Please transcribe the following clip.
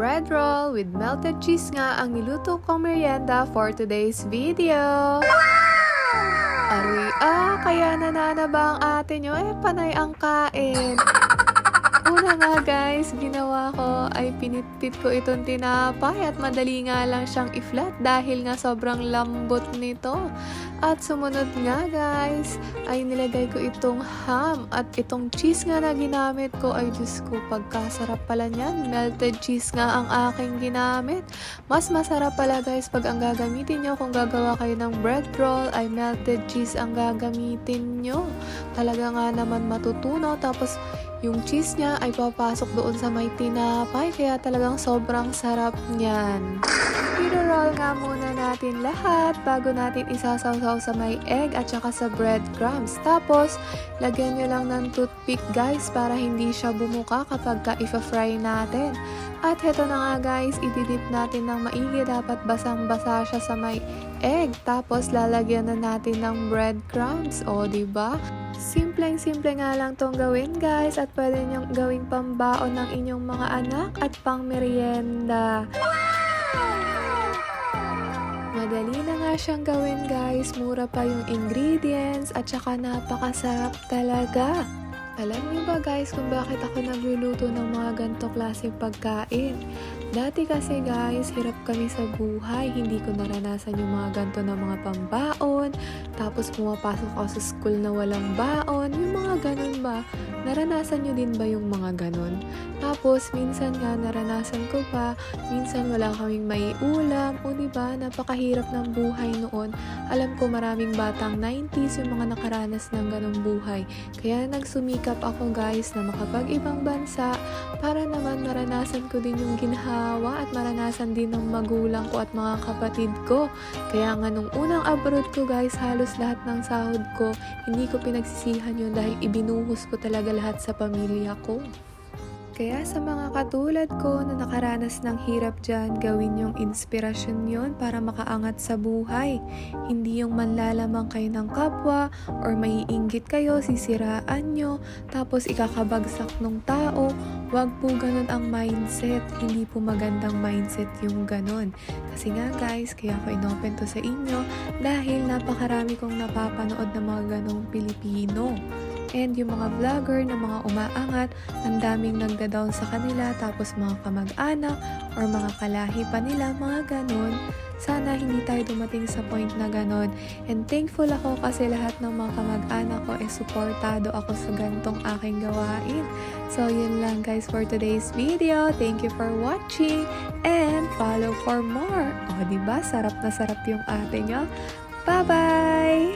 bread roll with melted cheese nga ang niluto kong merienda for today's video. Aroy kaya nananaba ang ate nyo, panay ang kain. Una nga guys, ginawa ko ay pinitpit ko itong tinapay at madali nga lang siyang i-flat dahil nga sobrang lambot nito. At sumunod nga guys, ay nilagay ko itong ham at itong cheese nga na ginamit ko ay Diyos ko, pagkasarap pala niyan. Melted cheese nga ang aking ginamit. Mas masarap pala guys pag ang gagamitin nyo kung gagawa kayo ng bread roll ay melted cheese ang gagamitin nyo. Talaga nga naman matutunaw, tapos yung cheese niya ay papasok doon sa may tinapay, kaya talagang sobrang sarap niyan. I-roll nga muna natin lahat bago natin isasawsaw sa may egg at saka sa breadcrumbs. Tapos, lagyan nyo lang ng toothpick guys para hindi siya bumuka kapag ka-ifa-fry natin. At heto na nga guys, ididip natin ng maigi, dapat basang-basa siya sa may egg. Tapos, lalagyan na natin ng breadcrumbs. O, diba? Simpleng-simple nga lang tong gawin guys, at pwede nyong gawing pambaon ng inyong mga anak at pang merienda. Madali na nga siyang gawin guys, mura pa yung ingredients at saka napakasarap talaga. Alam niyo ba guys kung bakit ako nagluluto ng mga ganito klaseng pagkain? Dati kasi guys, hirap kami sa buhay, hindi ko naranasan yung mga ganito na mga pambaon, tapos pumapasok ako sa school na walang baon, yung mga ganun ba? Naranasan nyo din ba yung mga ganun? Tapos minsan nga naranasan ko pa, minsan wala kaming may ulam, o diba, napakahirap ng buhay noon. Alam ko maraming batang 90s yung mga nakaranas ng ganung buhay, kaya nagsumikap ako guys na makapag-ibang bansa para naman maranasan ko din yung ginhawa at maranasan din ng magulang ko at mga kapatid ko. Kaya nga nung unang abroad ko guys, halos lahat ng sahod ko, hindi ko pinagsisihan yun dahil ibinuhos ko talaga lahat sa pamilya ko. Kaya sa mga katulad ko na nakaranas ng hirap dyan, gawin yung inspirasyon yon para makaangat sa buhay. Hindi yung manlalamang kayo ng kapwa or maiinggit kayo, sisiraan nyo, tapos ikakabagsak ng tao. Wag po ganun ang mindset. Hindi po magandang mindset yung ganun. Kasi nga guys, kaya ko inopen to sa inyo dahil napakarami kong napapanood ng mga ganong Pilipino. And yung mga vlogger na mga umaangat, ang daming nagda-down sa kanila, tapos mga kamag-anak or mga kalahi pa nila, mga ganon. Sana hindi tayo dumating sa point na ganon. And thankful ako kasi lahat ng mga kamag-anak ko supportado ako sa gantong aking gawain. So yun lang guys for today's video. Thank you for watching and follow for more. O diba, sarap na sarap yung ate nyo. Bye-bye!